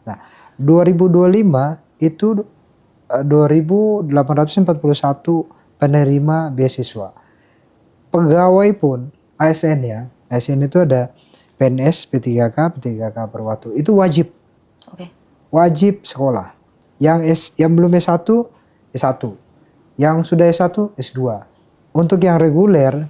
Nah, 2025 itu 2.841 penerima beasiswa. Pegawai pun ASN ya. ASN itu ada PNS, P3K, P3K Perwatu. Itu wajib. Oke. Wajib sekolah. Yang belum S1, S1. Yang sudah S1, S2. Untuk yang reguler,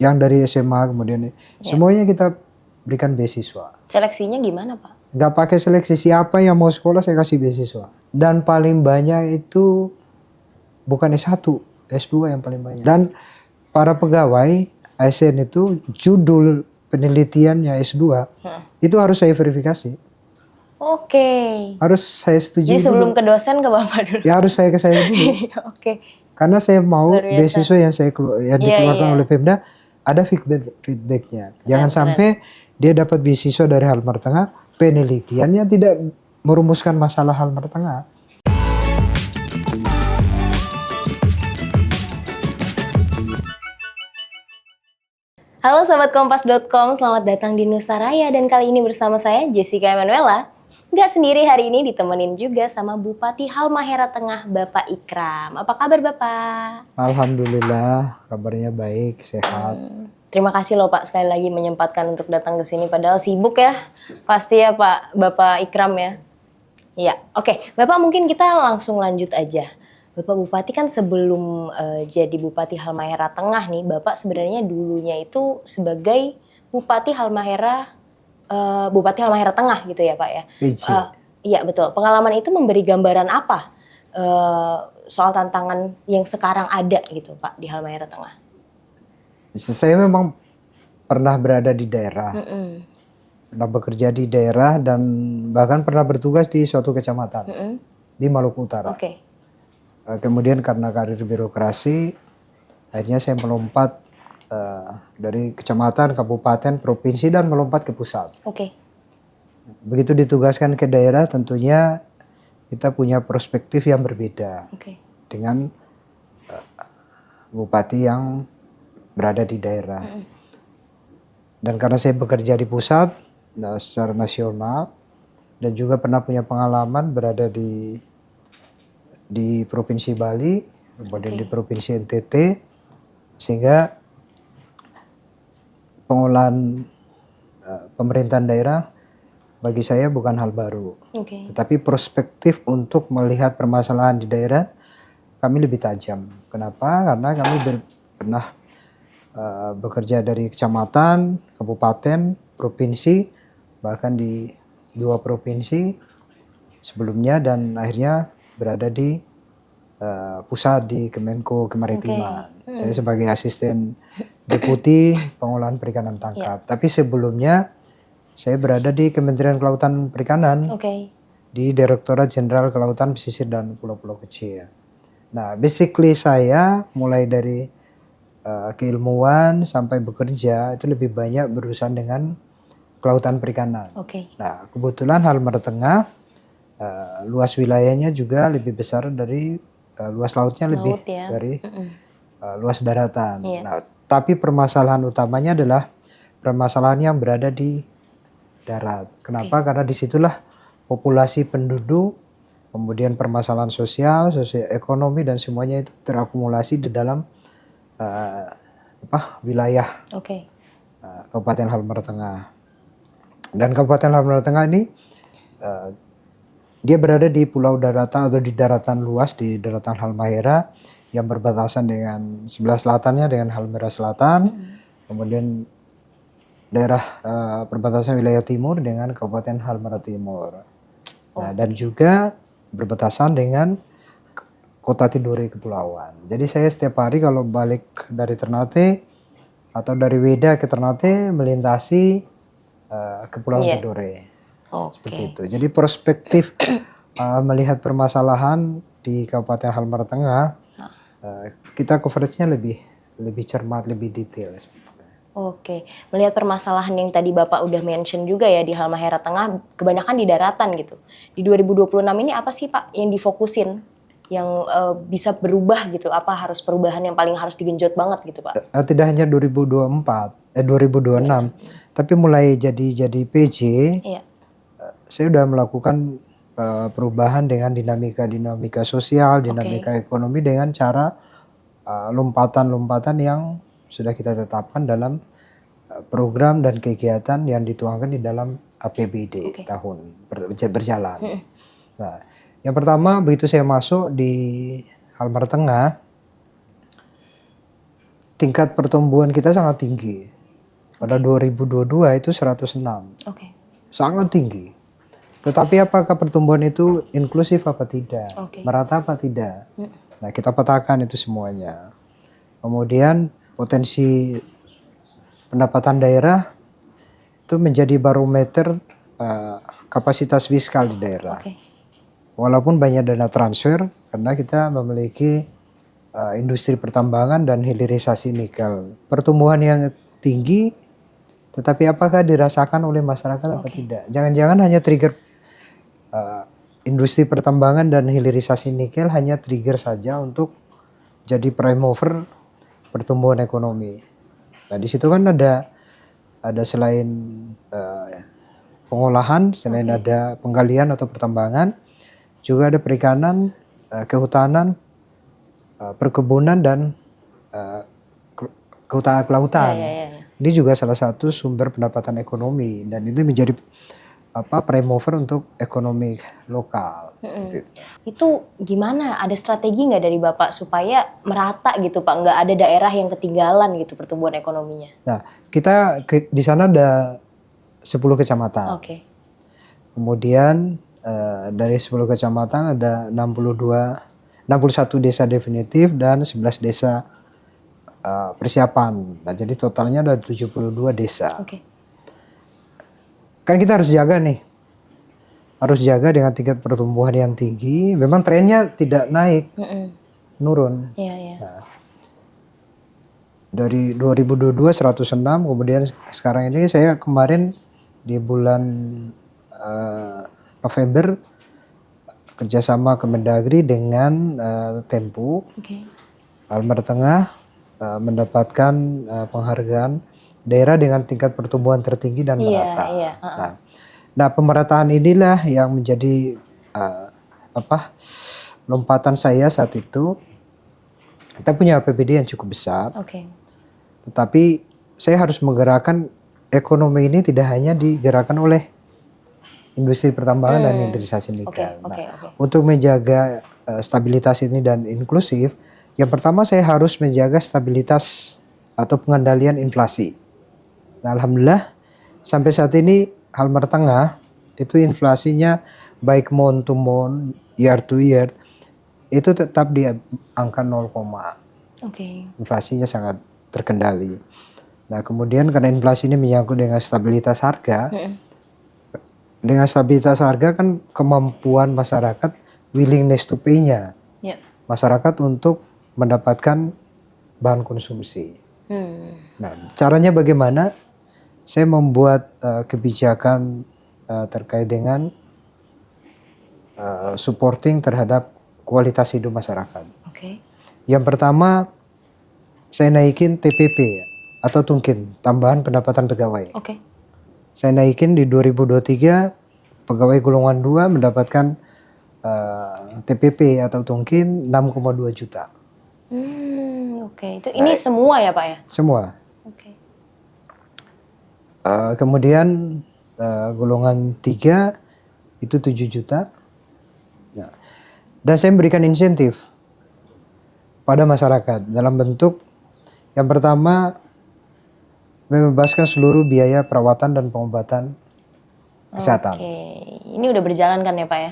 yang dari SMA kemudian semuanya kita berikan beasiswa. Seleksinya gimana Pak? Gak pakai seleksi, siapa yang mau sekolah saya kasih beasiswa. Dan paling banyak itu bukan S1, S2 yang paling banyak. Dan para pegawai ASN itu judul penelitiannya S2 itu harus saya verifikasi. Oke. Harus saya setuju. Jadi sebelum ke dosen ke Bapak dulu. Ya harus saya ke saya dulu. Oke. Karena saya mau beasiswa yang dikeluarkan oleh Pemda ada feedbacknya. Jangan sampai dia dapat beasiswa dari Halmar Tengah, penelitiannya tidak merumuskan masalah Halmar Tengah. Halo Sobat Kompas.com, selamat datang di Nusaraya dan kali ini bersama saya Jessica Emanuela. Nggak sendiri hari ini, ditemenin juga sama Bupati Halmahera Tengah, Bapak Ikram. Apa kabar Bapak? Alhamdulillah, kabarnya baik, sehat. Terima kasih loh Pak sekali lagi menyempatkan untuk datang ke sini, padahal sibuk ya. Pasti ya Pak, Bapak Ikram ya. Iya, oke. Bapak mungkin kita langsung lanjut aja. Bapak Bupati kan sebelum jadi Bupati Halmahera Tengah nih, Bapak sebenarnya dulunya itu sebagai Bupati Halmahera Tengah gitu ya Pak ya. Iya betul. Pengalaman itu memberi gambaran apa soal tantangan yang sekarang ada gitu Pak di Halmahera Tengah? Saya memang pernah berada di daerah, pernah bekerja di daerah dan bahkan pernah bertugas di suatu kecamatan di Maluku Utara. Kemudian karena karir birokrasi, akhirnya saya melompat dari kecamatan, kabupaten, provinsi dan melompat ke pusat. Begitu ditugaskan ke daerah, tentunya kita punya perspektif yang berbeda dengan bupati yang berada di daerah. Dan karena saya bekerja di pusat secara nasional dan juga pernah punya pengalaman berada di Provinsi Bali, kemudian di Provinsi NTT, sehingga pengolahan pemerintahan daerah bagi saya bukan hal baru. Tetapi perspektif untuk melihat permasalahan di daerah kami lebih tajam. Kenapa? Karena kami pernah bekerja dari kecamatan, kabupaten, provinsi, bahkan di 2 provinsi sebelumnya dan akhirnya berada di pusat di Kemenko Kemaritiman. Saya sebagai asisten deputi pengolahan perikanan tangkap. Tapi sebelumnya saya berada di Kementerian Kelautan Perikanan di Direktorat Jenderal Kelautan Pesisir dan Pulau-Pulau Kecil. Nah, basically saya mulai dari keilmuan sampai bekerja itu lebih banyak berurusan dengan kelautan perikanan. Nah, kebetulan Halmahera Tengah luas wilayahnya juga lebih besar dari luas lautnya lebih dari luas daratan. Nah, tapi permasalahan utamanya adalah permasalahan yang berada di darat. Kenapa? Karena disitulah populasi penduduk, kemudian permasalahan sosial, ekonomi dan semuanya itu terakumulasi di dalam wilayah Kabupaten Halmahera Tengah. Dan Kabupaten Halmahera Tengah ini dia berada di pulau daratan atau di daratan luas di daratan Halmahera yang berbatasan dengan sebelah selatannya dengan Halmahera Selatan, kemudian daerah perbatasan wilayah timur dengan Kabupaten Halmahera Timur. Nah, dan juga berbatasan dengan Kota Tidore Kepulauan. Jadi saya setiap hari kalau balik dari Ternate atau dari Weda ke Ternate melintasi Kepulauan Tidore. Seperti itu. Jadi perspektif melihat permasalahan di Kabupaten Halmahera Tengah, kita coveragenya lebih cermat, lebih detail. Melihat permasalahan yang tadi Bapak udah mention juga ya di Halmahera Tengah, kebanyakan di daratan gitu. Di 2026 ini apa sih Pak yang difokusin? Yang bisa berubah gitu, apa harus perubahan yang paling harus digenjot banget gitu Pak? Tidak hanya 2026, tapi mulai jadi PJ, saya sudah melakukan perubahan dengan dinamika sosial, dinamika ekonomi dengan cara lompatan-lompatan yang sudah kita tetapkan dalam program dan kegiatan yang dituangkan di dalam APBD tahun berjalan. Nah, yang pertama begitu saya masuk di Halmar Tengah, tingkat pertumbuhan kita sangat tinggi. Pada 2022 itu 106. Sangat tinggi. Tetapi apakah pertumbuhan itu inklusif apa tidak? Merata apa tidak? Nah, kita petakan itu semuanya. Kemudian potensi pendapatan daerah itu menjadi barometer kapasitas fiskal di daerah. Walaupun banyak dana transfer karena kita memiliki industri pertambangan dan hilirisasi nikel. Pertumbuhan yang tinggi, tetapi apakah dirasakan oleh masyarakat apa tidak? Jangan-jangan hanya trigger industri pertambangan dan hilirisasi nikel hanya trigger saja untuk jadi prime mover pertumbuhan ekonomi. Nah, di situ kan ada selain pengolahan, selain ada penggalian atau pertambangan, juga ada perikanan, kehutanan, perkebunan dan kelautan. Ini juga salah satu sumber pendapatan ekonomi dan itu menjadi prime mover untuk ekonomi lokal. Itu gimana? Ada strategi nggak dari Bapak supaya merata gitu Pak? Nggak ada daerah yang ketinggalan gitu pertumbuhan ekonominya? Nah, kita di sana ada 10 kecamatan. Kemudian dari 10 kecamatan ada 61 desa definitif dan 11 desa persiapan. Nah, jadi totalnya ada 72 desa. Kan kita harus jaga nih. Harus jaga dengan tingkat pertumbuhan yang tinggi. Memang trennya tidak naik, nurun. Nah, dari 2022 106, kemudian sekarang ini saya kemarin di bulan November kerjasama Kemendagri dengan Tempo, Halmar Tengah mendapatkan penghargaan daerah dengan tingkat pertumbuhan tertinggi dan merata. Nah, pemerataan inilah yang menjadi lompatan saya saat itu. Kita punya APBD yang cukup besar, tetapi saya harus menggerakkan ekonomi ini tidak hanya digerakkan oleh industri pertambangan dan hilirisasi nikel. Untuk menjaga stabilitas ini dan inklusif, yang pertama saya harus menjaga stabilitas atau pengendalian inflasi. Nah, alhamdulillah sampai saat ini Halmar Tengah itu inflasinya baik month to month, year to year itu tetap di angka 0, inflasinya sangat terkendali. Nah, kemudian karena inflasi ini menyangkut dengan stabilitas harga, dengan stabilitas harga kan kemampuan masyarakat, willingness to pay-nya masyarakat untuk mendapatkan bahan konsumsi. Nah, caranya bagaimana? Saya membuat kebijakan terkait dengan supporting terhadap kualitas hidup masyarakat. Yang pertama, saya naikin TPP atau tungkin, tambahan pendapatan pegawai. Saya naikin di 2023, pegawai golongan 2 mendapatkan TPP atau tungkin 6,2 juta. Itu ini semua ya Pak ya? Semua. Kemudian golongan 3 itu 7 juta. Nah, dan saya memberikan insentif pada masyarakat dalam bentuk yang pertama membebaskan seluruh biaya perawatan dan pengobatan kesehatan. Ini udah berjalan kan ya Pak ya?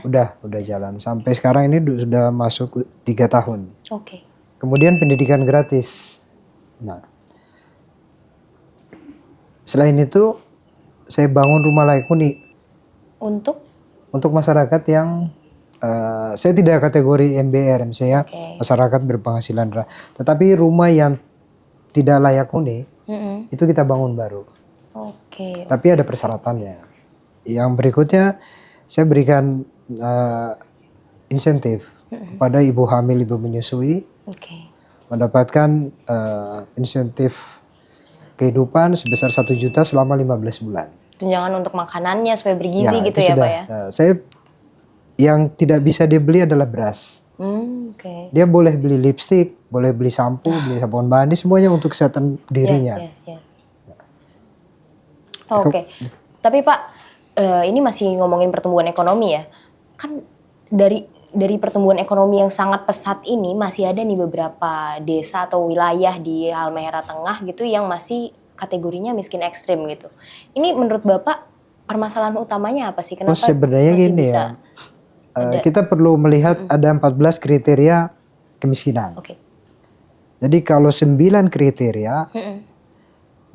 Udah jalan. Sampai sekarang ini sudah masuk 3 tahun. Kemudian pendidikan gratis. Nah, selain itu saya bangun rumah layak huni untuk masyarakat yang saya tidak kategori MBR, saya masyarakat berpenghasilan rendah. Tetapi rumah yang tidak layak huni itu kita bangun baru. Tapi ada persyaratannya. Yang berikutnya saya berikan insentif kepada ibu hamil, ibu menyusui, mendapatkan insentif kehidupan sebesar 1 juta selama 15 bulan. tunjangan untuk makanannya supaya bergizi gitu itu ya sudah. Pak ya? Saya yang tidak bisa dibeli adalah beras. Oke. Dia boleh beli lipstick, boleh beli sampo, beli sabun mandi, semuanya untuk kesehatan dirinya. Ya. Oke. Tapi Pak, ini masih ngomongin pertumbuhan ekonomi ya. Kan dari pertumbuhan ekonomi yang sangat pesat ini masih ada nih beberapa desa atau wilayah di Halmahera Tengah gitu yang masih kategorinya miskin ekstrim gitu. Ini menurut Bapak permasalahan utamanya apa sih? Kenapa Sebenarnya masih gini bisa ya, kita perlu melihat ada 14 kriteria kemiskinan. Oke. Jadi kalau 9 kriteria,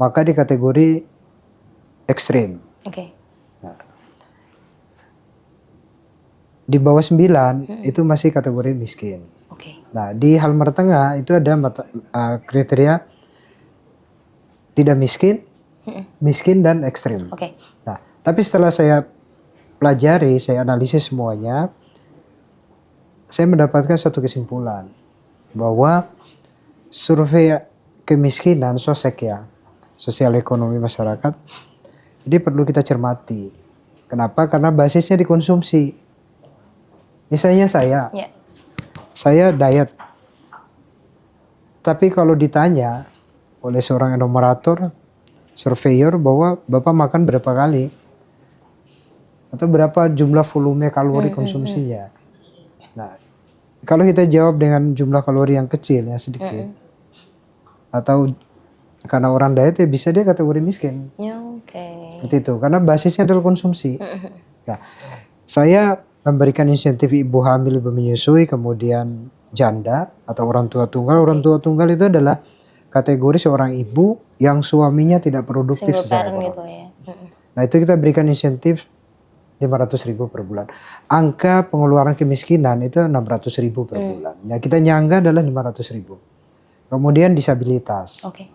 maka di kategori ekstrim. Oke. Di bawah 9 itu masih kategori miskin. Oke. Nah, di Halmahera Tengah itu ada kriteria tidak miskin, miskin dan ekstrim. Oke. Nah, tapi setelah saya pelajari, saya analisis semuanya, saya mendapatkan satu kesimpulan bahwa survei kemiskinan sosial ekonomi masyarakat, ini perlu kita cermati. Kenapa? Karena basisnya dikonsumsi. Misalnya saya diet. Tapi kalau ditanya oleh seorang enumerator, surveyor bahwa Bapak makan berapa kali? Atau berapa jumlah volume kalori konsumsinya? Nah, kalau kita jawab dengan jumlah kalori yang kecil, yang sedikit, atau karena orang diet ya bisa dia kategori miskin. Seperti itu, karena basisnya adalah konsumsi. Nah, saya memberikan insentif ibu hamil, ibu menyusui, kemudian janda atau orang tua tunggal. Orang tua tunggal itu adalah kategori seorang ibu yang suaminya tidak produktif secara ekonomi. Gitu ya. Nah, itu kita berikan insentif 500.000 per bulan. Angka pengeluaran kemiskinan itu 600.000 per bulan. Ya, kita nyangga adalah 500.000. Kemudian disabilitas. Oke.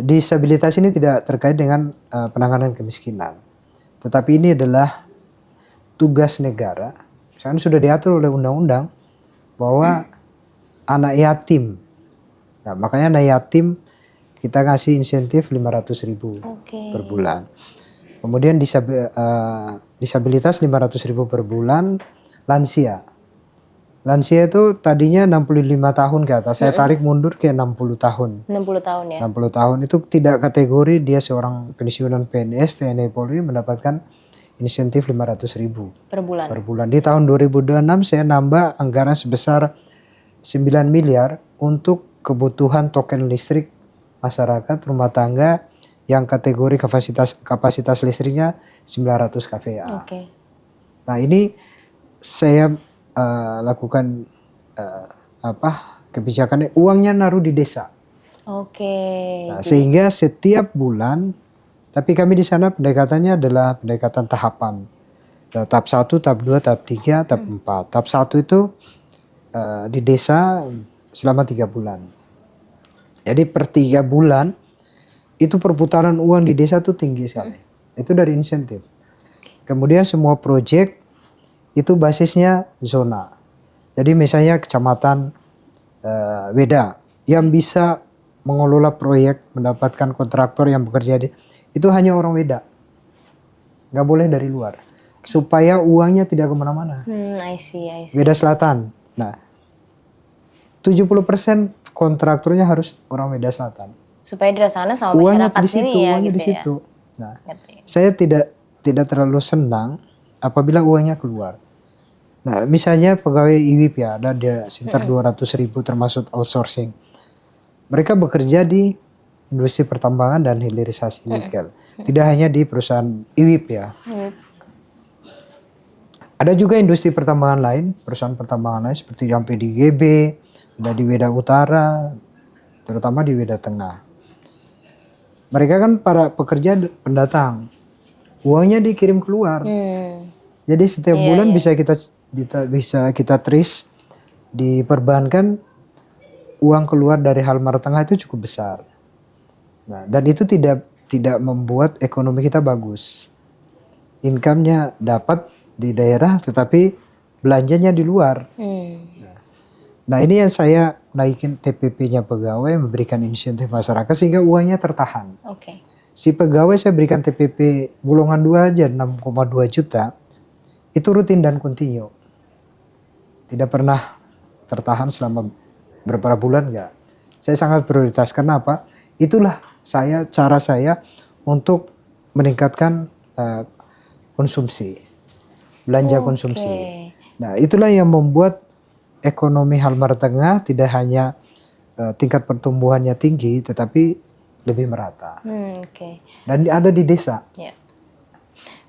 Disabilitas ini tidak terkait dengan penanganan kemiskinan. Tetapi ini adalah tugas negara. Sekarang sudah diatur oleh undang-undang bahwa anak yatim. Nah, makanya anak yatim kita ngasih insentif 500.000 per bulan. Kemudian disabilitas 500.000 per bulan. Lansia itu tadinya 65 tahun ke atas. Saya tarik mundur ke 60 tahun. 60 tahun ya? 60 tahun itu tidak kategori dia seorang pensiunan PNS, TNI Polri mendapatkan insentif 500.000 per bulan. Di tahun 2026 saya nambah anggaran sebesar 9 miliar untuk kebutuhan token listrik masyarakat rumah tangga yang kategori kapasitas listriknya 900 kVA. Oke. Nah, ini saya lakukan kebijakannya, uangnya naruh di desa. Oke. Nah, sehingga setiap bulan, tapi kami di sana pendekatannya adalah pendekatan tahapan. Tahap 1, tahap 2, tahap 3, tahap 4. Tahap 1 itu di desa selama 3 bulan. Jadi per 3 bulan itu perputaran uang di desa itu tinggi sekali. Itu dari insentif. Kemudian semua proyek itu basisnya zona. Jadi misalnya kecamatan Weda yang bisa mengelola proyek, mendapatkan kontraktor yang bekerja itu hanya orang Weda. Nggak boleh dari luar. Supaya uangnya tidak kemana-mana. I see. Weda Selatan. Nah, 70% kontraktornya harus orang Weda Selatan. Supaya dirasakan sama uangnya masyarakat di situ, sini ya uangnya gitu di situ. Ya. Nah, saya tidak terlalu senang apabila uangnya keluar. Nah, misalnya pegawai IWIP ya, ada sekitar 200.000 termasuk outsourcing. Mereka bekerja di industri pertambangan dan hilirisasi nikel. Tidak hanya di perusahaan IWIP ya. Ada juga industri pertambangan lain, perusahaan pertambangan lain seperti yang PDGB, ada di Weda Utara, terutama di Weda Tengah. Mereka kan para pekerja pendatang, uangnya dikirim keluar. Jadi setiap bulan bisa kita trace, diperbankan uang keluar dari Halmahera Tengah itu cukup besar. Nah, dan itu tidak membuat ekonomi kita bagus. Income-nya dapat di daerah, tetapi belanjanya di luar. Nah, ini yang saya naikin TPP-nya pegawai, memberikan insentif masyarakat sehingga uangnya tertahan. Si pegawai saya berikan TPP golongan 2 aja 6,2 juta. Itu rutin dan kontinu. Tidak pernah tertahan selama beberapa bulan enggak. Saya sangat prioritas. Karena apa? Itulah cara saya untuk meningkatkan konsumsi. Belanja konsumsi. Nah, itulah yang membuat ekonomi Halmahera Tengah tidak hanya tingkat pertumbuhannya tinggi, tetapi lebih merata. Dan ada di desa. Ya.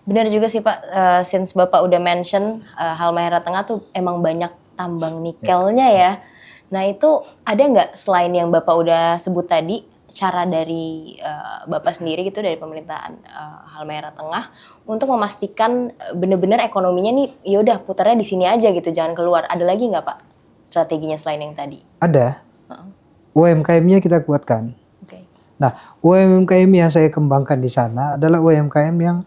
Benar juga sih Pak, since Bapak udah mention Halmahera Tengah tuh emang banyak tambang nikelnya ya. Nah itu ada nggak selain yang Bapak udah sebut tadi, cara dari Bapak sendiri gitu dari pemerintahan Halmahera Tengah untuk memastikan benar-benar ekonominya nih yaudah putarnya di sini aja gitu, jangan keluar. Ada lagi nggak Pak strateginya selain yang tadi? Ada. UMKM-nya kita kuatkan. Nah, UMKM yang saya kembangkan di sana adalah UMKM yang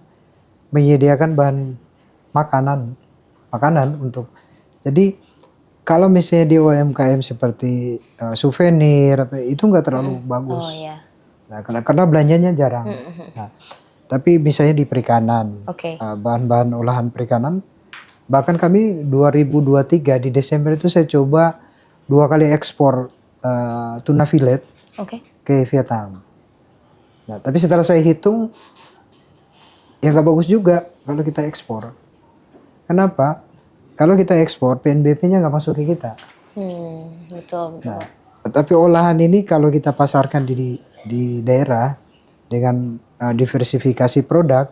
menyediakan bahan makanan untuk. Jadi kalau misalnya di UMKM seperti souvenir itu nggak terlalu bagus. Nah, karena belanjanya jarang. Nah, tapi misalnya di perikanan, bahan-bahan olahan perikanan, bahkan kami 2023 di Desember itu saya coba 2 kali ekspor tuna fillet ke Vietnam. Nah, tapi setelah saya hitung, ya nggak bagus juga kalau kita ekspor. Kenapa? Kalau kita ekspor, PNBP-nya nggak masuk ke kita. Betul. Nah, tapi olahan ini kalau kita pasarkan di daerah dengan diversifikasi produk,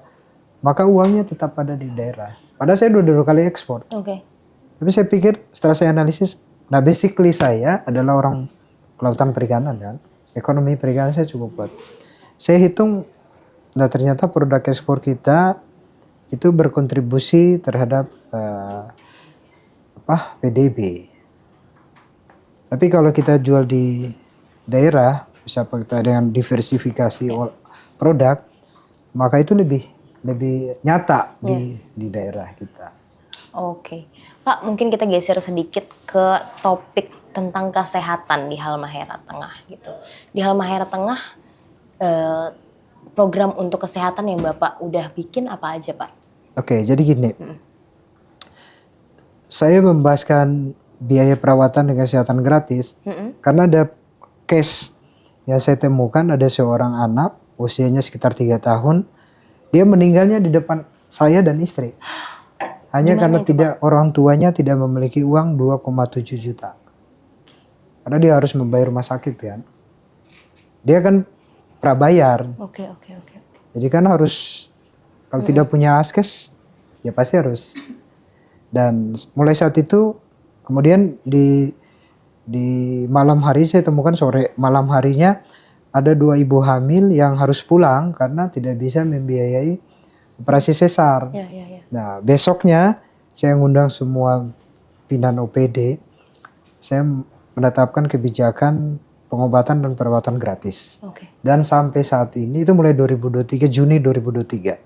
maka uangnya tetap ada di daerah. Padahal saya udah 2 kali ekspor. Tapi saya pikir setelah saya analisis, nah basically saya adalah orang kelautan perikanan kan. Ekonomi perikanan saya cukup kuat. Saya hitung, nah ternyata produk ekspor kita itu berkontribusi terhadap PDB. Tapi kalau kita jual di daerah, bisa kita dengan diversifikasi produk, maka itu lebih nyata di daerah kita. Pak, mungkin kita geser sedikit ke topik tentang kesehatan di Halmahera Tengah gitu. Di Halmahera Tengah program untuk kesehatan yang Bapak udah bikin apa aja Pak? Jadi gini, saya membahaskan biaya perawatan dan kesehatan gratis karena ada case yang saya temukan, ada seorang anak usianya sekitar 3 tahun, dia meninggalnya di depan saya dan istri. Hanya karena orang tuanya tidak memiliki uang 2,7 juta. Karena dia harus membayar rumah sakit kan. Dia kan prabayar. Jadi kan harus, kalau tidak punya askes, ya pasti harus. Dan mulai saat itu, kemudian di malam hari saya temukan malam harinya ada 2 ibu hamil yang harus pulang karena tidak bisa membiayai operasi sesar. Nah besoknya saya ngundang semua pimpinan OPD, saya menetapkan kebijakan pengobatan dan perawatan gratis. Dan sampai saat ini, itu mulai 2023, Juni 2023.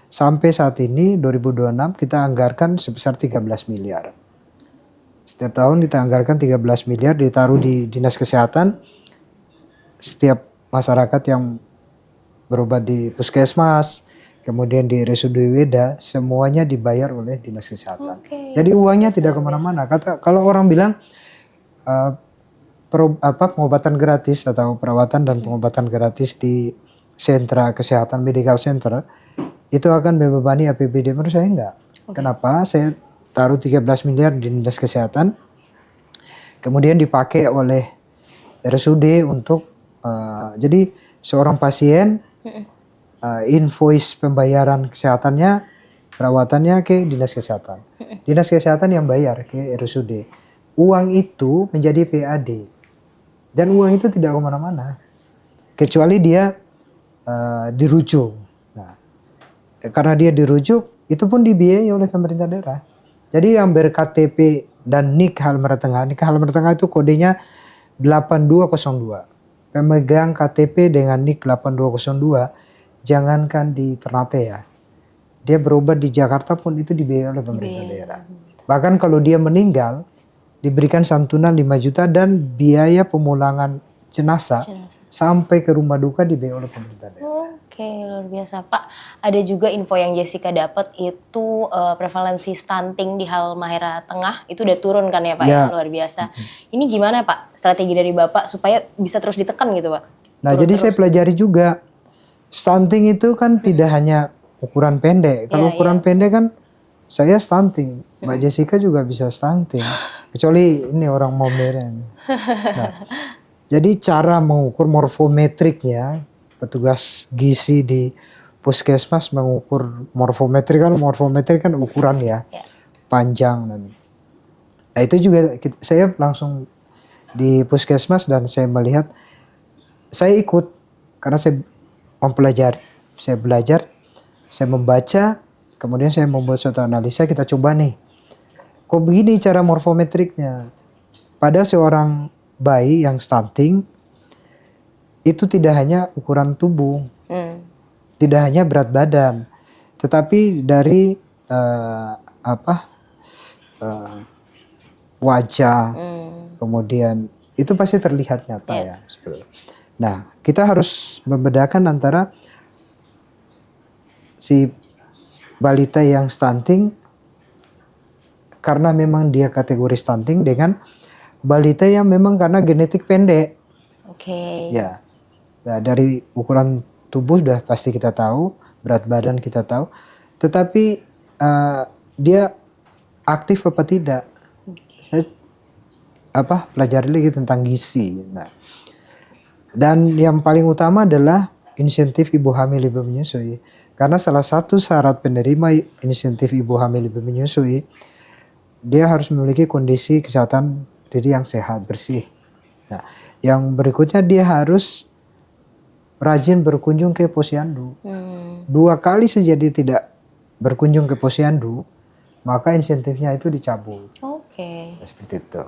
Sampai saat ini 2026 kita anggarkan sebesar 13 miliar. Setiap tahun kita anggarkan 13 miliar ditaruh di Dinas Kesehatan. Setiap masyarakat yang berobat di puskesmas, kemudian di RSUD Weda, semuanya dibayar oleh Dinas Kesehatan. Jadi uangnya tidak kemana-mana. Kalau orang bilang pengobatan gratis atau perawatan dan pengobatan gratis di sentra kesehatan, medical center, itu akan membebani APBD, menurut saya enggak. Kenapa? Saya taruh 13 miliar di Dinas Kesehatan, kemudian dipakai oleh RSUD untuk, jadi seorang pasien invoice pembayaran kesehatannya, perawatannya ke Dinas Kesehatan. Dinas Kesehatan yang bayar ke RSUD. Uang itu menjadi PAD. Dan uang itu tidak kemana-mana. Kecuali dia dirujuk. Nah, karena dia dirujuk, itu pun dibiayai oleh pemerintah daerah. Jadi yang ber-KTP dan NIK Halmahera Tengah, NIK Halmahera Tengah itu kodenya 8202. Pemegang KTP dengan NIK 8202, jangankan di Ternate ya, dia berobat di Jakarta pun itu dibiayai oleh pemerintah daerah. Bahkan kalau dia meninggal, diberikan santunan 5 juta dan biaya pemulangan jenazah sampai ke rumah duka dibiayai oleh pemerintah daerah. Oke, luar biasa. Pak, ada juga info yang Jessica dapat itu prevalensi stunting di Halmahera Tengah itu udah turun kan ya Pak ya, luar biasa. Ini gimana Pak strategi dari Bapak supaya bisa terus ditekan gitu Pak? Nah jadi saya pelajari juga stunting itu kan tidak hanya ukuran pendek. Kalau ukuran pendek kan saya stunting, Mbak Jessica juga bisa stunting. Kecuali ini orang mau modern. Nah, jadi cara mengukur morfometriknya, petugas gizi di puskesmas mengukur morfometrik kan ukuran ya, panjang dan. Nah itu juga saya langsung di puskesmas dan saya melihat, saya ikut karena saya mempelajari, saya belajar, saya membaca, kemudian saya membuat suatu analisa, kita coba nih, kok begini cara morfometriknya. Pada seorang bayi yang stunting, itu tidak hanya ukuran tubuh, tidak hanya berat badan, tetapi dari wajah, kemudian itu pasti terlihat nyata ya. Nah, kita harus membedakan antara si balita yang stunting karena memang dia kategori stunting dengan balita yang memang karena genetik pendek. Ya, nah, dari ukuran tubuh sudah pasti kita tahu, berat badan kita tahu, tetapi dia aktif apa tidak. Saya pelajari lagi tentang gizi. Nah, dan yang paling utama adalah insentif ibu hamil ibu menyusui. Karena salah satu syarat penerima insentif ibu hamil ibu menyusui, dia harus memiliki kondisi kesehatan diri yang sehat, bersih. Nah, yang berikutnya dia harus rajin berkunjung ke posyandu. 2 kali saja dia tidak berkunjung ke posyandu, maka insentifnya itu dicabut. Seperti itu.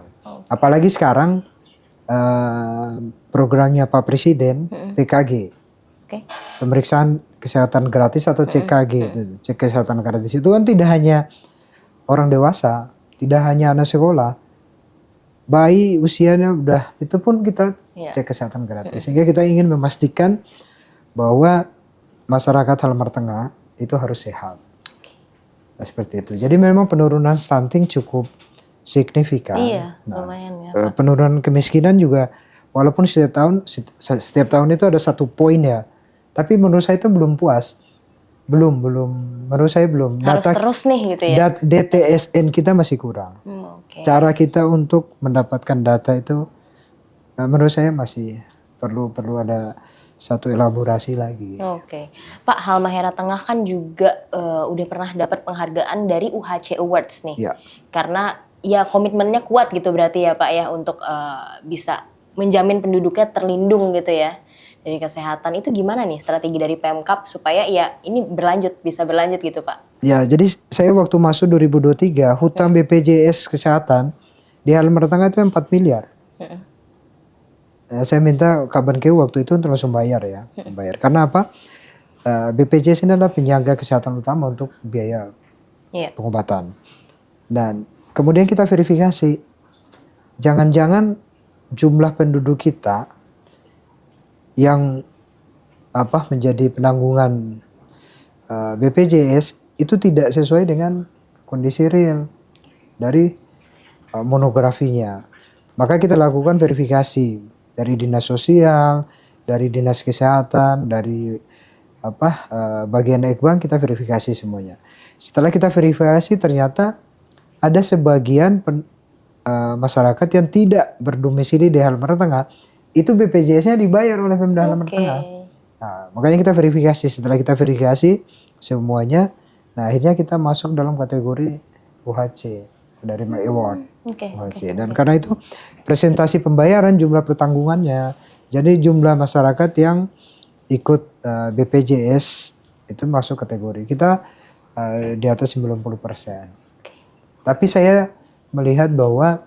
Apalagi sekarang programnya Pak Presiden, PKG, pemeriksaan kesehatan gratis atau CKG, cek kesehatan gratis itu kan tidak hanya orang dewasa, tidak hanya anak sekolah, bayi usianya udah itu pun kita cek kesehatan gratis. Sehingga kita ingin memastikan bahwa masyarakat Halmahera Tengah itu harus sehat. Nah, seperti itu. Jadi memang penurunan stunting cukup signifikan. Lumayan ya. Penurunan kemiskinan juga, walaupun setiap tahun itu ada 1 poin ya, tapi menurut saya itu belum puas. Belum, menurut saya belum. Harus terus nih gitu ya. DTSN kita masih kurang. Cara kita untuk mendapatkan data itu menurut saya masih perlu ada satu elaborasi lagi. Pak, Halmahera Tengah kan juga udah pernah dapat penghargaan dari UHC Awards nih. Karena ya komitmennya kuat gitu berarti ya Pak ya untuk bisa menjamin penduduknya terlindung gitu ya dari kesehatan. Itu gimana nih strategi dari Pemkab supaya ya ini bisa berlanjut gitu Pak? Ya, jadi saya waktu masuk 2023 hutang BPJS Kesehatan di Halmahera Tengah itu 4 miliar. Saya minta Kabankeu waktu itu untuk langsung bayar ya. Karena apa? BPJS ini adalah penyangga kesehatan utama untuk biaya pengobatan. Dan kemudian kita verifikasi, jangan-jangan jumlah penduduk kita yang menjadi penanggungan BPJS itu tidak sesuai dengan kondisi real dari monografinya. Maka kita lakukan verifikasi dari dinas sosial, dari dinas kesehatan, dari bagian Ekbang, kita verifikasi semuanya. Setelah kita verifikasi ternyata ada sebagian masyarakat yang tidak berdomisili di Halmahera Tengah, itu BPJS-nya dibayar oleh Pemda Halmahera Tengah. Nah, makanya kita verifikasi. Setelah kita verifikasi semuanya, nah akhirnya kita masuk dalam kategori UHC dari award UHC. Dan karena itu presentasi pembayaran jumlah pertanggungannya, jadi jumlah masyarakat yang ikut BPJS itu masuk kategori kita di atas 90%. Tapi saya melihat bahwa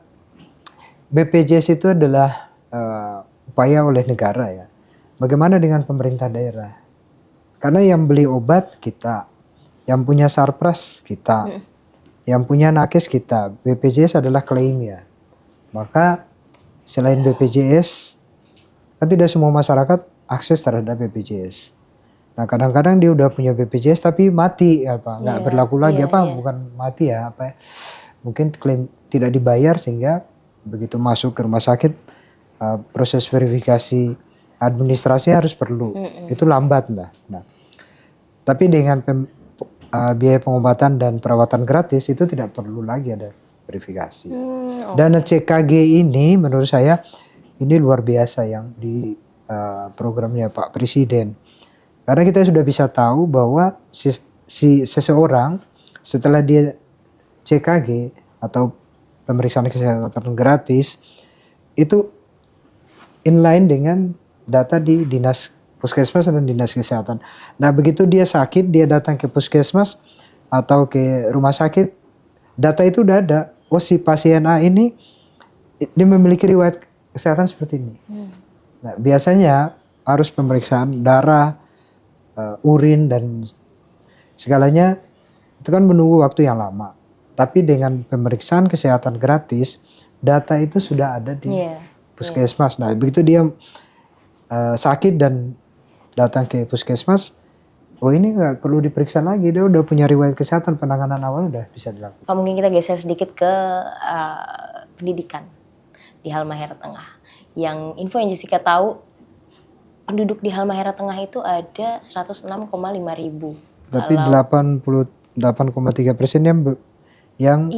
BPJS itu adalah upaya oleh negara ya. Bagaimana dengan pemerintah daerah? Karena yang beli obat kita, yang punya sarpras kita, yang punya nakes kita. BPJS adalah klaim ya. Maka selain BPJS, kan tidak semua masyarakat akses terhadap BPJS. Nah kadang-kadang dia udah punya BPJS tapi mati apa nggak berlaku lagi bukan mati ya apa ya, mungkin klaim tidak dibayar sehingga begitu masuk ke rumah sakit proses verifikasi administrasi harus perlu itu lambat lah. Nah tapi dengan biaya pengobatan dan perawatan gratis itu tidak perlu lagi ada verifikasi. Dan CKG ini menurut saya ini luar biasa yang di programnya Pak Presiden. Karena kita sudah bisa tahu bahwa seseorang setelah dia CKG atau pemeriksaan kesehatan gratis itu inline dengan data di dinas puskesmas dan dinas kesehatan. Nah begitu dia sakit dia datang ke puskesmas atau ke rumah sakit data itu udah ada. Oh si pasien A ini dia memiliki riwayat kesehatan seperti ini. Nah biasanya harus pemeriksaan darah, urin dan segalanya itu kan menunggu waktu yang lama. Tapi dengan pemeriksaan kesehatan gratis, data itu sudah ada di puskesmas. Nah begitu dia sakit dan datang ke puskesmas, oh ini nggak perlu diperiksa lagi, dia udah punya riwayat kesehatan, penanganan awal udah bisa dilakukan. Pak, mungkin kita geser sedikit ke pendidikan di Halmahera Tengah. Yang info yang Jessica tahu, penduduk di Halmahera Tengah itu ada 106,5 ribu. Tapi 88,3% yang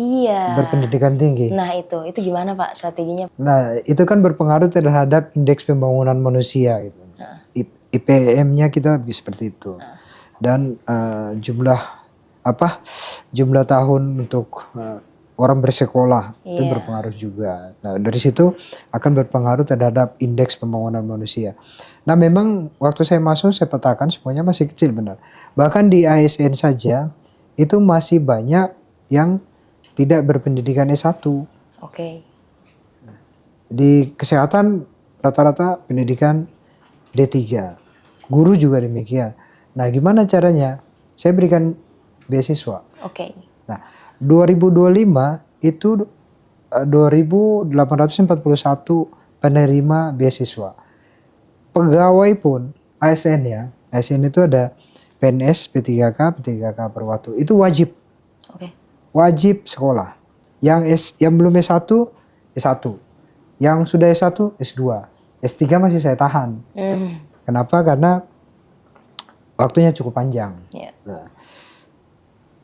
berpendidikan tinggi. Nah itu gimana Pak strateginya? Nah itu kan berpengaruh terhadap indeks pembangunan manusia gitu. IPM-nya kita seperti itu. Dan jumlah tahun untuk orang bersekolah itu berpengaruh juga. Nah dari situ akan berpengaruh terhadap indeks pembangunan manusia. Nah memang waktu saya masuk saya petakan semuanya masih kecil benar. Bahkan di ASN saja itu masih banyak yang tidak berpendidikan S1. Di kesehatan rata-rata pendidikan D3. Guru juga demikian. Nah gimana caranya? Saya berikan beasiswa. Nah 2025 itu 2.841 penerima beasiswa. Pegawai pun ASN ya. ASN itu ada PNS, P3K, P3K per waktu. Itu wajib. Wajib sekolah. Yang belum S1, S1. Yang sudah S1, S2. S3 masih saya tahan. Kenapa? Karena waktunya cukup panjang. Nah,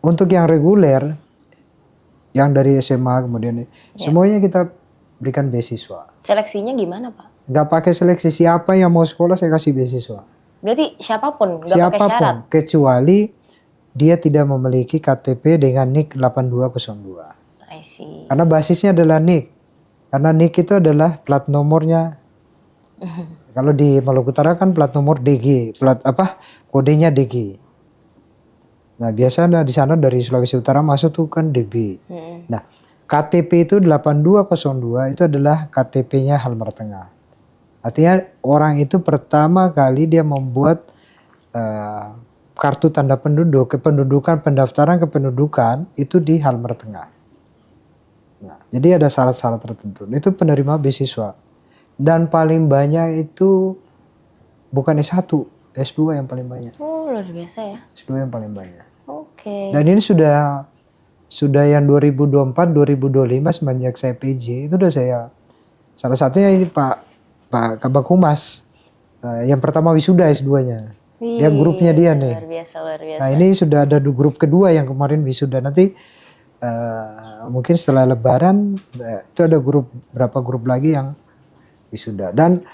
untuk yang reguler, yang dari SMA kemudian semuanya kita berikan beasiswa. Seleksinya gimana Pak? Nggak pakai seleksi, siapa yang mau sekolah saya kasih beasiswa. Berarti siapapun, nggak pakai syarat? Kecuali dia tidak memiliki KTP dengan NIK 8202. I see. Karena basisnya adalah NIK. Karena NIK itu adalah plat nomornya. Kalau di Maluku Utara kan plat nomor DG, kodenya DG. Nah biasanya di sana dari Sulawesi Utara masuk tuh kan DB. Nah KTP itu 8202 itu adalah KTP-nya Halmahera Tengah. Artinya orang itu pertama kali dia membuat kartu tanda penduduk, kependudukan, pendaftaran kependudukan itu di Halmahera Tengah. Nah, jadi ada syarat-syarat tertentu. Itu penerima beasiswa. Dan paling banyak itu bukan S1, S2 yang paling banyak. Oh, luar biasa ya. S2 yang paling banyak. Oke. Dan ini sudah yang 2024, 2025 semenjak saya PJ itu udah saya, salah satunya ini Pak Kabak Humas yang pertama wisuda S2-nya. Dia grupnya dia nih. Luar biasa. Nah ini sudah ada grup kedua yang kemarin wisuda. Nanti mungkin setelah Lebaran itu ada berapa grup lagi yang wisuda. Dan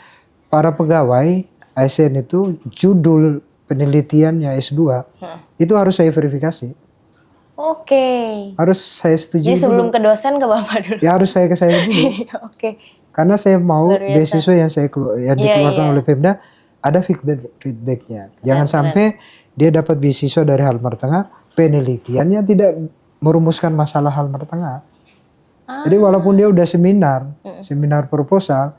para pegawai ASN itu judul penelitiannya S2 itu harus saya verifikasi. Harus saya setuju. Jadi sebelum ke dosen ke Bapak dulu. Ya harus saya ke saya dulu. Karena saya mau beasiswa yang dikeluarkan oleh Pemda ada feedbacknya. Jangan sampai dia dapat beasiswa dari Halmahera Tengah, penelitiannya tidak merumuskan masalah Halmahera Tengah. Jadi walaupun dia udah seminar proposal,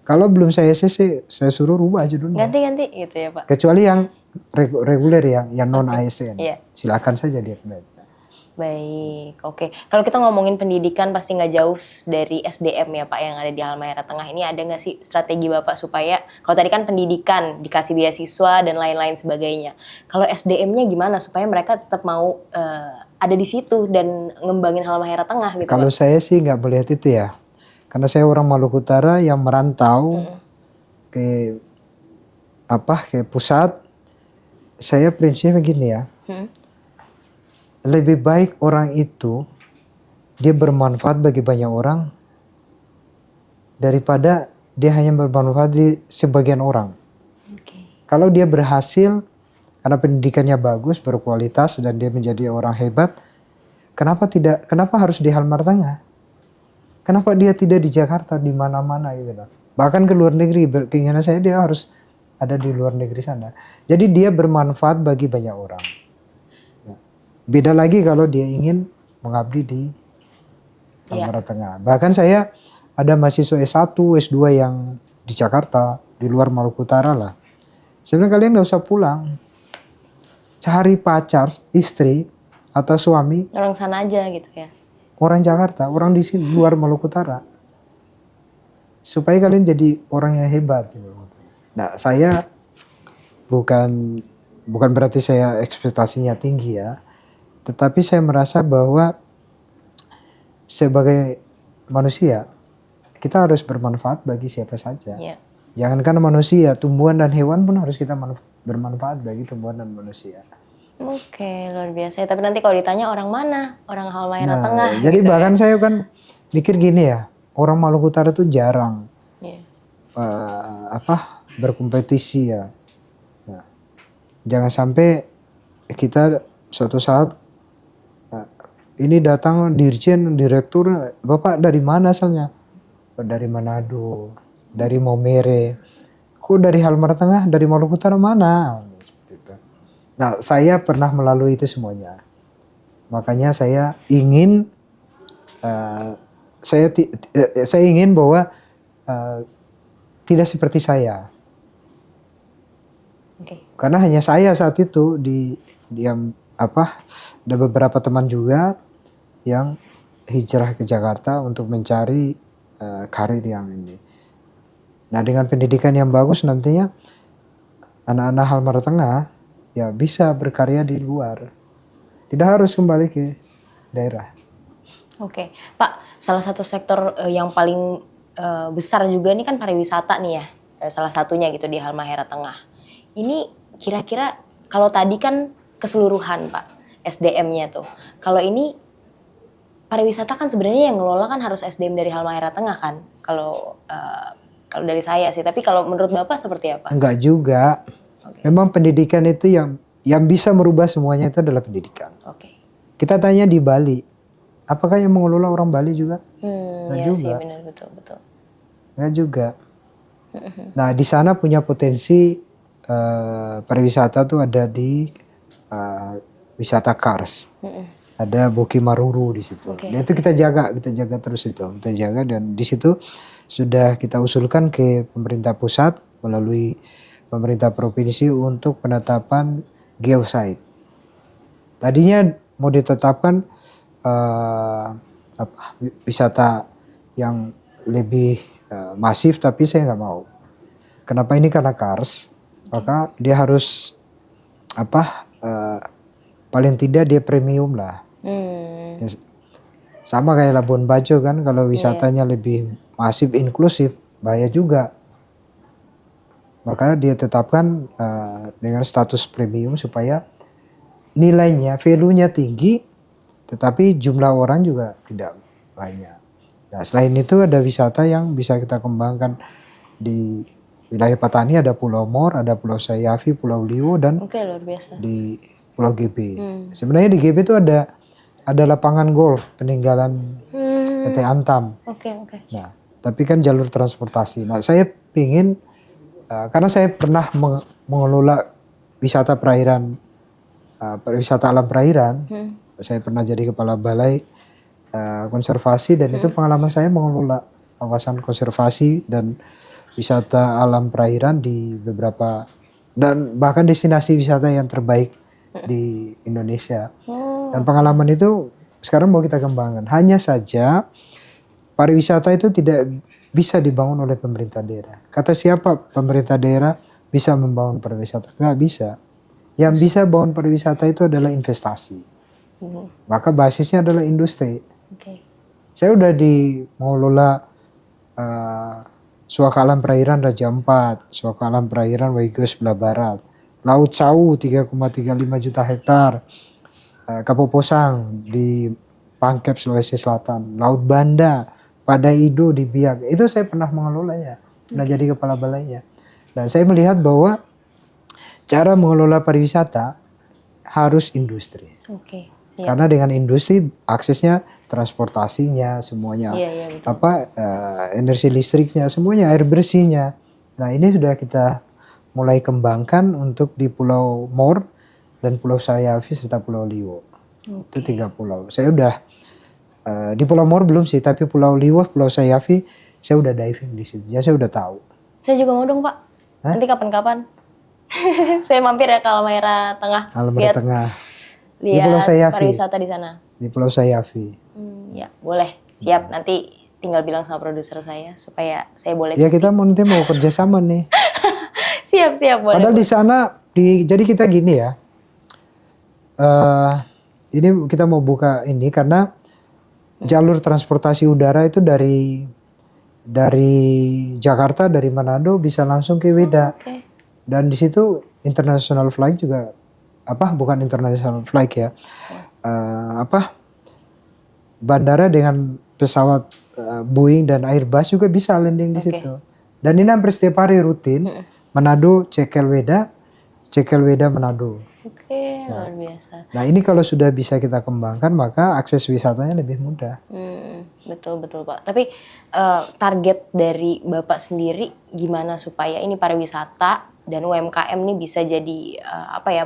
kalau belum saya CC, saya suruh rubah judulnya. Ganti gitu ya Pak. Kecuali yang reguler yang non ASN. Silakan saja dia. Baik, oke. Kalau kita ngomongin pendidikan pasti nggak jauh dari SDM ya Pak yang ada di Halmahera Tengah. Ini ada nggak sih strategi Bapak supaya, kalau tadi kan pendidikan, dikasih beasiswa dan lain-lain sebagainya. Kalau SDM-nya gimana supaya mereka tetap mau ada di situ dan ngembangin Halmahera Tengah gitu Kalau Pak? saya sih nggak melihat itu ya. Karena saya orang Maluku Utara yang merantau ke ke pusat. Saya prinsipnya begini ya. Lebih baik orang itu dia bermanfaat bagi banyak orang daripada dia hanya bermanfaat di sebagian orang. Kalau dia berhasil karena pendidikannya bagus, berkualitas dan dia menjadi orang hebat, kenapa harus di Halmahera Tengah? Kenapa dia tidak di Jakarta, di mana-mana gitu loh. Bahkan ke luar negeri, keinginan saya dia harus ada di luar negeri sana. Jadi dia bermanfaat bagi banyak orang. Beda lagi kalau dia ingin mengabdi di Halmahera Tengah. Bahkan saya ada mahasiswa S1, S2 yang di Jakarta, di luar Maluku Utara lah. Sebenarnya kalian gak usah pulang. Cari pacar, istri, atau suami. Orang sana aja gitu ya. Orang Jakarta, orang di sini, luar Maluku Utara. Supaya kalian jadi orang yang hebat. Nah, saya bukan berarti saya ekspektasinya tinggi ya. Tetapi saya merasa bahwa sebagai manusia, kita harus bermanfaat bagi siapa saja. Jangankan manusia, tumbuhan dan hewan pun harus kita bermanfaat bagi tumbuhan dan manusia. Oke, luar biasa. Tapi nanti kalau ditanya orang mana? Orang Halmahera Tengah. Jadi gitu bahkan saya kan mikir gini ya, orang Maluku Utara itu jarang berkompetisi ya. Nah, jangan sampai kita suatu saat ini datang dirjen, direktur, Bapak dari mana asalnya? Dari Manado, dari Maumere. Kok dari Halmahera Tengah, dari Maluku Utara mana? Seperti itu. Nah, saya pernah melalui itu semuanya. Makanya saya ingin saya ingin bahwa tidak seperti saya. Karena hanya saya saat itu ada beberapa teman juga yang hijrah ke Jakarta untuk mencari karir yang ini. Nah, dengan pendidikan yang bagus nantinya anak-anak Halmahera Tengah ya bisa berkarya di luar. Tidak harus kembali ke daerah. Oke, Pak, salah satu sektor yang paling besar juga ini kan pariwisata nih ya. Salah satunya gitu di Halmahera Tengah. Ini kira-kira kalau tadi kan keseluruhan Pak, SDM-nya tuh. Kalau ini pariwisata kan sebenarnya yang ngelola kan harus SDM dari Halmahera Tengah kan. Kalau dari saya sih, tapi kalau menurut Bapak seperti apa? Enggak juga. Memang pendidikan itu yang bisa merubah semuanya itu adalah pendidikan. Kita tanya di Bali, apakah yang mengelola orang Bali juga? Iya sih, benar, betul. Enggak juga. Nah, di sana punya potensi pariwisata tuh ada di wisata Kars. Ada Boki Maruru di situ. Dan itu kita jaga terus itu. Kita jaga dan di situ sudah kita usulkan ke pemerintah pusat melalui pemerintah provinsi untuk penetapan geosite. Tadinya mau ditetapkan wisata yang lebih masif, tapi saya nggak mau. Kenapa ini? Karena Kars, maka dia harus paling tidak dia premium lah. Ya, sama kayak Labuan Bajo kan, kalau wisatanya lebih masif inklusif bahaya juga. Maka dia tetapkan dengan status premium supaya nilainya, value-nya tinggi, tetapi jumlah orang juga tidak banyak. Nah, selain itu ada wisata yang bisa kita kembangkan di wilayah Patani, ada Pulau Mor, ada Pulau Sayafi, Pulau Liwo, dan luar biasa. di Pulau GB. Sebenarnya di GB itu ada lapangan golf peninggalan PT Antam. Nah, tapi kan jalur transportasi. Nah, saya pingin karena saya pernah mengelola wisata perairan, wisata alam perairan. Saya pernah jadi kepala balai konservasi dan itu pengalaman saya mengelola kawasan konservasi dan wisata alam perairan di beberapa dan bahkan destinasi wisata yang terbaik di Indonesia. Dan pengalaman itu sekarang mau kita kembangkan. Hanya saja pariwisata itu tidak bisa dibangun oleh pemerintah daerah. Kata siapa pemerintah daerah bisa membangun pariwisata? Nggak bisa. Yang bisa bangun pariwisata itu adalah investasi. Maka basisnya adalah industri. Saya udah mengelola Suaka Alam Perairan Raja Ampat, Suaka Alam Perairan Waigeo sebelah barat, Laut Sawu 3,35 juta hektar, Kapoposang di Pangkep Sulawesi Selatan, Laut Banda, Padaido di Biak. Itu saya pernah mengelolanya, pernah jadi kepala balainya. Dan saya melihat bahwa cara mengelola pariwisata harus industri. Karena dengan industri aksesnya transportasinya semuanya, energi listriknya semuanya, air bersihnya. Nah ini sudah kita mulai kembangkan untuk di Pulau Mor dan Pulau Sayafi serta Pulau Liwo. Itu 3 pulau. Saya udah di Pulau Mor belum sih, tapi Pulau Liwo, Pulau Sayafi saya udah diving di situ. Ya saya udah tahu. Saya juga mau dong Pak. Nanti kapan-kapan. Saya mampir ya ke Halmahera Tengah. Halmahera Tengah. Di Pulau Sayafi. Pariwisata di sana. Di Pulau Sayafi. Ya boleh, siap. Nanti tinggal bilang sama produser saya supaya saya boleh. Ya kita nanti mau kerja sama nih. Siap boleh. Padahal di sana jadi kita gini ya. Ini kita mau buka ini karena jalur transportasi udara itu dari Jakarta, dari Manado bisa langsung ke Weda. Dan di situ international flight juga bukan international flight ya. Bandara dengan pesawat Boeing dan Airbus juga bisa landing di situ. Dan ini hampir setiap hari rutin. Manado, Cekel Weda, Manado. Luar biasa. Nah ini kalau sudah bisa kita kembangkan maka akses wisatanya lebih mudah. Betul Pak. Tapi target dari Bapak sendiri gimana supaya ini pariwisata dan UMKM ini bisa jadi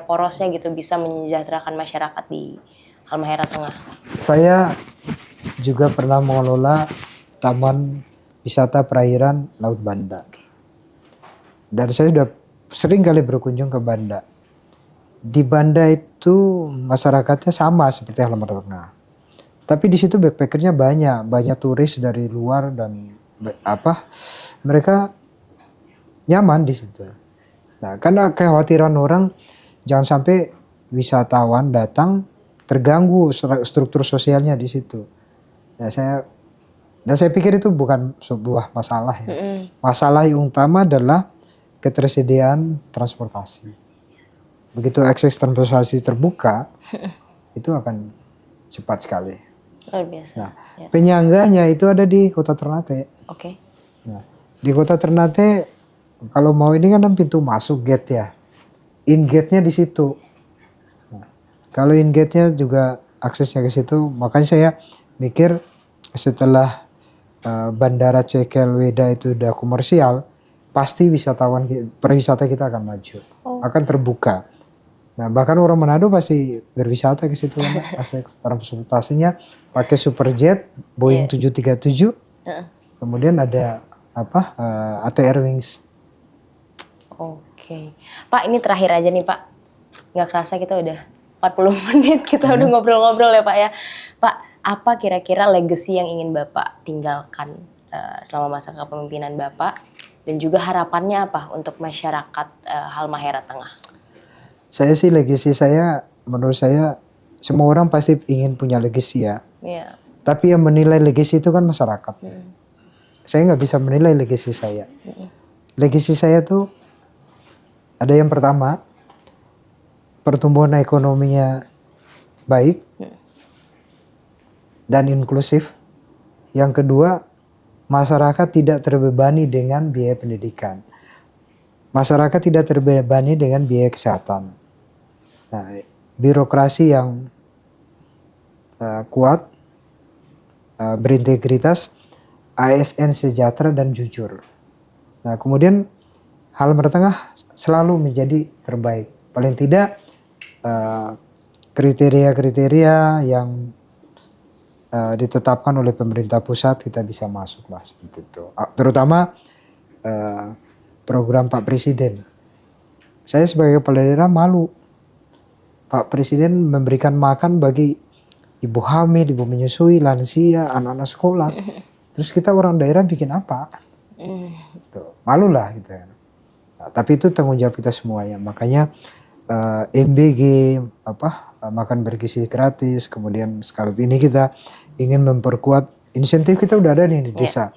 porosnya gitu, bisa menyejahterakan masyarakat di Halmahera Tengah. Saya juga pernah mengelola Taman Wisata Perairan Laut Banda. Dan saya sudah sering kali berkunjung ke Banda. Di Banda itu masyarakatnya sama seperti Halmahera Tengah. Tapi di situ backpackernya banyak turis dari luar dan mereka nyaman di situ. Nah, karena kekhawatiran orang jangan sampai wisatawan datang terganggu struktur sosialnya di situ. Nah, saya pikir itu bukan sebuah masalah ya. Masalah yang utama adalah ketersediaan transportasi. Begitu akses transportasi terbuka, itu akan cepat sekali. Luar biasa. Nah, penyangganya itu ada di Kota Ternate. Nah, di Kota Ternate kalau mau ini kan pintu masuk gate ya. In gate-nya di situ. Nah, kalau in gate-nya juga aksesnya ke situ, makanya saya mikir setelah Bandara Cekel Weda itu udah komersial, pasti pariwisata kita akan maju, akan terbuka. Nah bahkan orang Manado pasti berwisata ke situ, akses transportasinya pakai Superjet Boeing 737, kemudian ada ATR Wings. Pak ini terakhir aja nih Pak, nggak kerasa kita udah 40 menit kita udah ngobrol-ngobrol ya Pak ya. Pak, apa kira-kira legacy yang ingin Bapak tinggalkan selama masa kepemimpinan Bapak, dan juga harapannya apa untuk masyarakat Halmahera Tengah? Legacy saya, menurut saya semua orang pasti ingin punya legacy ya. Tapi yang menilai legacy itu kan masyarakat. Saya nggak bisa menilai legacy saya. Legacy saya tuh ada yang pertama, pertumbuhan ekonominya baik dan inklusif. Yang kedua, masyarakat tidak terbebani dengan biaya pendidikan. Masyarakat tidak terbebani dengan biaya kesehatan. Nah, birokrasi yang kuat, berintegritas, ASN sejahtera dan jujur. Nah, kemudian Halmahera Tengah selalu menjadi terbaik. Paling tidak kriteria-kriteria yang ditetapkan oleh pemerintah pusat kita bisa masuk lah seperti itu. Terutama program Pak Presiden. Saya sebagai kepala daerah malu Pak Presiden memberikan makan bagi ibu hamil, ibu menyusui, lansia, anak-anak sekolah. Terus kita orang daerah bikin apa? Tuh, malu lah gitu ya. Nah, tapi itu tanggung jawab kita semuanya. Makanya MBG makan bergizi gratis. Kemudian sekarang ini kita ingin memperkuat insentif kita udah ada nih di desa.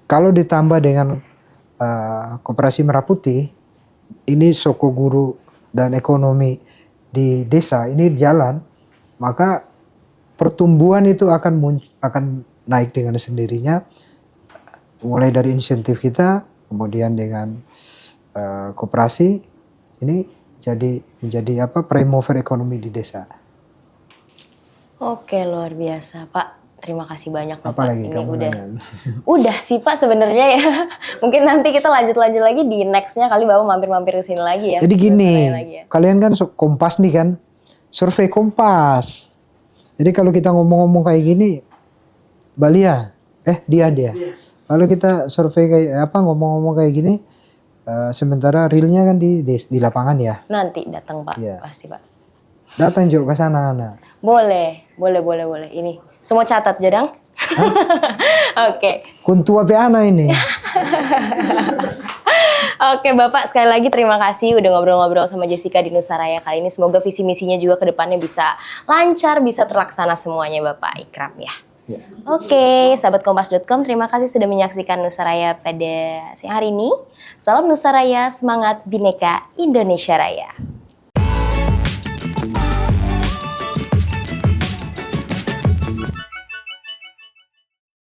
Kalau ditambah dengan Koperasi Merah Putih, ini Soko Guru dan ekonomi di desa ini jalan, maka pertumbuhan itu akan naik dengan sendirinya, mulai dari insentif kita, kemudian dengan koperasi ini menjadi prime mover ekonomi di desa. Oke, luar biasa Pak. Terima kasih banyak Pak. Apalagi Ini kamu udah sih Pak sebenarnya ya. Mungkin nanti kita lanjut lagi di nextnya kali Bapak mampir ke sini lagi ya. Jadi gini, ya. Kalian kan Kompas nih kan, survei Kompas. Jadi kalau kita ngomong-ngomong kayak gini, Balia, dia. Kalau kita survei kayak ngomong-ngomong kayak gini, sementara realnya kan di lapangan ya. Nanti datang Pak, pasti Pak. Datang juga ke sana. Boleh. Ini semua catat Jadang. Oke. Kuntua peana ini. Oke Bapak, sekali lagi terima kasih udah ngobrol-ngobrol sama Jessica di Nusaraya kali ini. Semoga visi misinya juga ke depannya bisa lancar, bisa terlaksana semuanya Bapak Ikram ya. Oke, sahabat kompas.com, terima kasih sudah menyaksikan Nusaraya pada siang hari ini. Salam Nusaraya, semangat Bhinneka Indonesia Raya.